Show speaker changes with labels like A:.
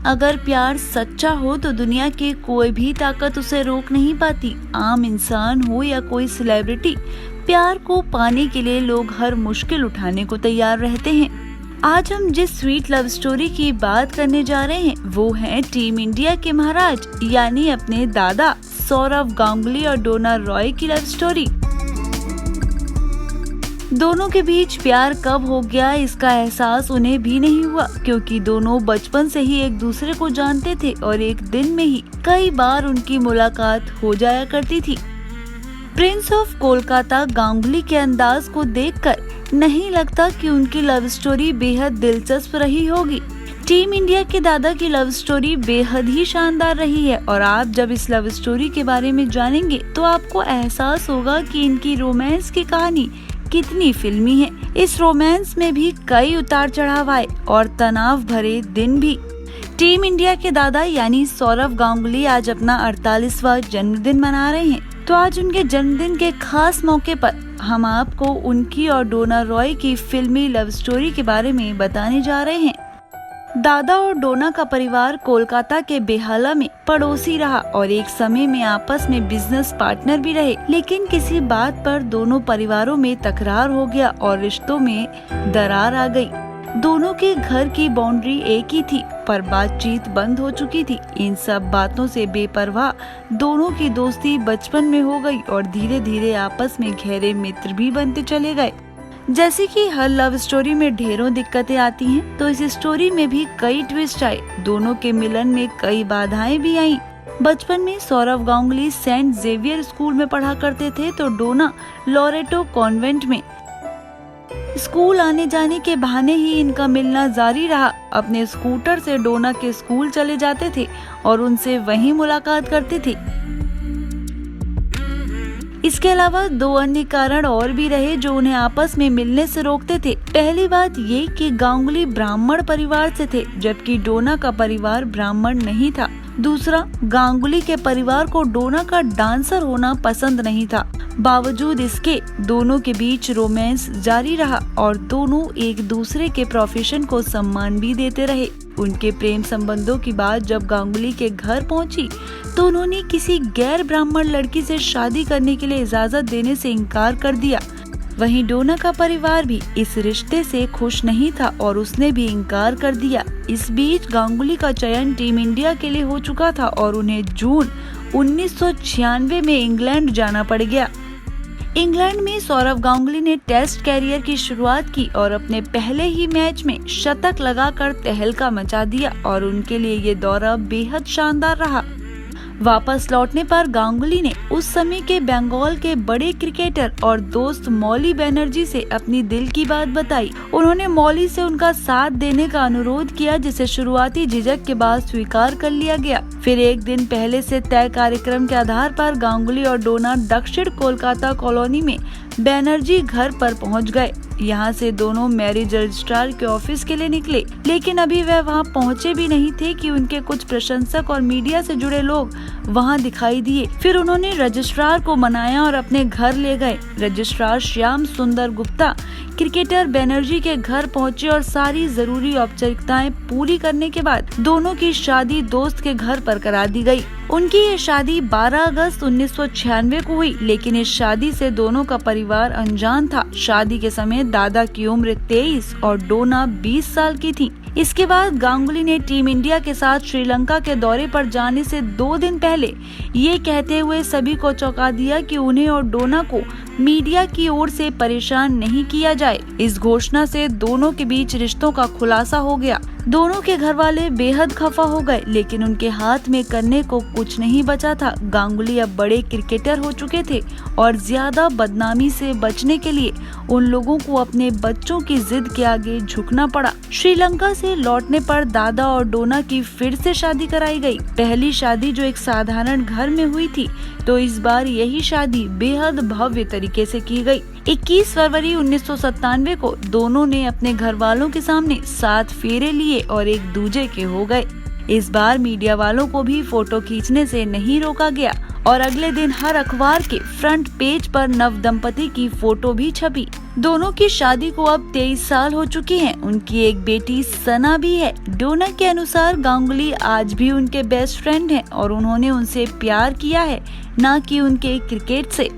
A: अगर प्यार सच्चा हो तो दुनिया की कोई भी ताकत उसे रोक नहीं पाती। आम इंसान हो या कोई सेलिब्रिटी, प्यार को पाने के लिए लोग हर मुश्किल उठाने को तैयार रहते हैं। आज हम जिस स्वीट लव स्टोरी की बात करने जा रहे हैं वो है टीम इंडिया के महाराज यानी अपने दादा सौरव गांगुली और डोना रॉय की लव स्टोरी। दोनों के बीच प्यार कब हो गया इसका एहसास उन्हें भी नहीं हुआ, क्योंकि दोनों बचपन से ही एक दूसरे को जानते थे और एक दिन में ही कई बार उनकी मुलाकात हो जाया करती थी। प्रिंस ऑफ कोलकाता गांगुली के अंदाज को देखकर नहीं लगता कि उनकी लव स्टोरी बेहद दिलचस्प रही होगी। टीम इंडिया के दादा की लव स्टोरी बेहद ही शानदार रही है और आप जब इस लव स्टोरी के बारे में जानेंगे तो आपको एहसास होगा कि इनकी रोमांस की कहानी कितनी फिल्मी है। इस रोमांस में भी कई उतार चढ़ाव आए और तनाव भरे दिन भी। टीम इंडिया के दादा यानी सौरव गांगुली आज अपना 48वां जन्मदिन मना रहे हैं। तो आज उनके जन्मदिन के खास मौके पर हम आपको उनकी और डोना रॉय की फिल्मी लव स्टोरी के बारे में बताने जा रहे हैं। दादा और डोना का परिवार कोलकाता के बेहाला में पड़ोसी रहा और एक समय में आपस में बिजनेस पार्टनर भी रहे, लेकिन किसी बात पर दोनों परिवारों में तकरार हो गया और रिश्तों में दरार आ गई। दोनों के घर की बाउंड्री एक ही थी पर बातचीत बंद हो चुकी थी। इन सब बातों से बेपरवाह दोनों की दोस्ती बचपन में हो गई और धीरे धीरे आपस में गहरे मित्र भी बनते चले गए। जैसे कि हर लव स्टोरी में ढेरों दिक्कतें आती हैं, तो इस स्टोरी में भी कई ट्विस्ट आए। दोनों के मिलन में कई बाधाएं भी आईं। बचपन में Sourav Ganguly Saint Xavier school में पढ़ा करते थे तो डोना लोरेटो कॉन्वेंट में। स्कूल आने जाने के बहाने ही इनका मिलना जारी रहा। अपने स्कूटर से डोना के स्कूल चले जाते थे और उनसे वहीं मुलाकात करते थे। इसके अलावा दो अन्य कारण और भी रहे जो उन्हें आपस में मिलने से रोकते थे। पहली बात ये कि गांगुली ब्राह्मण परिवार से थे जबकि डोना का परिवार ब्राह्मण नहीं था। दूसरा, गांगुली के परिवार को डोना का डांसर होना पसंद नहीं था। बावजूद इसके दोनों के बीच रोमांस जारी रहा और दोनों एक दूसरे के प्रोफेशन को सम्मान भी देते रहे। उनके प्रेम संबंधों की बात जब गांगुली के घर पहुंची तो उन्होंने किसी गैर ब्राह्मण लड़की से शादी करने के लिए इजाजत देने से इनकार कर दिया। वहीं डोना का परिवार भी इस रिश्ते से खुश नहीं था और उसने भी इनकार कर दिया। इस बीच गांगुली का चयन टीम इंडिया के लिए हो चुका था और उन्हें जून 1996 में इंग्लैंड जाना पड़ गया। इंग्लैंड में सौरव गांगुली ने टेस्ट कैरियर की शुरुआत की और अपने पहले ही मैच में शतक लगाकर तहलका मचा दिया और उनके लिए ये दौरा बेहद शानदार रहा। वापस लौटने पर गांगुली ने उस समय के बंगाल के बड़े क्रिकेटर और दोस्त मौली बनर्जी से अपनी दिल की बात बताई। उन्होंने मौली से उनका साथ देने का अनुरोध किया जिसे शुरुआती झिझक के बाद स्वीकार कर लिया गया। फिर एक दिन पहले से तय कार्यक्रम के आधार पर गांगुली और डोना दक्षिण कोलकाता कॉलोनी में बनर्जी घर पर पहुंच गए। यहाँ से दोनों मैरिज रजिस्ट्रार के ऑफिस के लिए निकले, लेकिन अभी वह वहाँ पहुँचे भी नहीं थे कि उनके कुछ प्रशंसक और मीडिया से जुड़े लोग वहाँ दिखाई दिए। फिर उन्होंने रजिस्ट्रार को मनाया और अपने घर ले गए। रजिस्ट्रार श्याम सुंदर गुप्ता क्रिकेटर बनर्जी के घर पहुँचे और सारी जरूरी औपचारिकताएं पूरी करने के बाद दोनों की शादी दोस्त के घर पर करा दी गई। उनकी ये शादी 12 अगस्त 1996 को हुई, लेकिन इस शादी से दोनों का परिवार अनजान था। शादी के समय दादा की उम्र 23 और डोना 20 साल की थी। इसके बाद गांगुली ने टीम इंडिया के साथ श्रीलंका के दौरे पर जाने से 2 दिन पहले ये कहते हुए सभी को चौंका दिया कि उन्हें और डोना को मीडिया की ओर से परेशान नहीं किया जाए। इस घोषणा से दोनों के बीच रिश्तों का खुलासा हो गया। दोनों के घर वाले बेहद खफा हो गए, लेकिन उनके हाथ में करने को कुछ नहीं बचा था। गांगुली अब बड़े क्रिकेटर हो चुके थे और ज्यादा बदनामी से बचने के लिए उन लोगों को अपने बच्चों की जिद के आगे झुकना पड़ा। श्रीलंका से लौटने पर दादा और डोना की फिर से शादी कराई गई। पहली शादी जो एक साधारण घर में हुई थी, तो इस बार यही शादी बेहद भव्य तरीके से की गई। 21 फरवरी 1997 को दोनों ने अपने घर वालों के सामने 7 फेरे लिए और एक दूजे के हो गए। इस बार मीडिया वालों को भी फोटो खींचने से नहीं रोका गया और अगले दिन हर अखबार के फ्रंट पेज पर नव दंपति की फोटो भी छपी। दोनों की शादी को अब 23 साल हो चुके हैं। उनकी एक बेटी सना भी है। डोना के अनुसार गांगुली आज भी उनके बेस्ट फ्रेंड हैं और उन्होंने उनसे प्यार किया है, न कि उनके क्रिकेट से।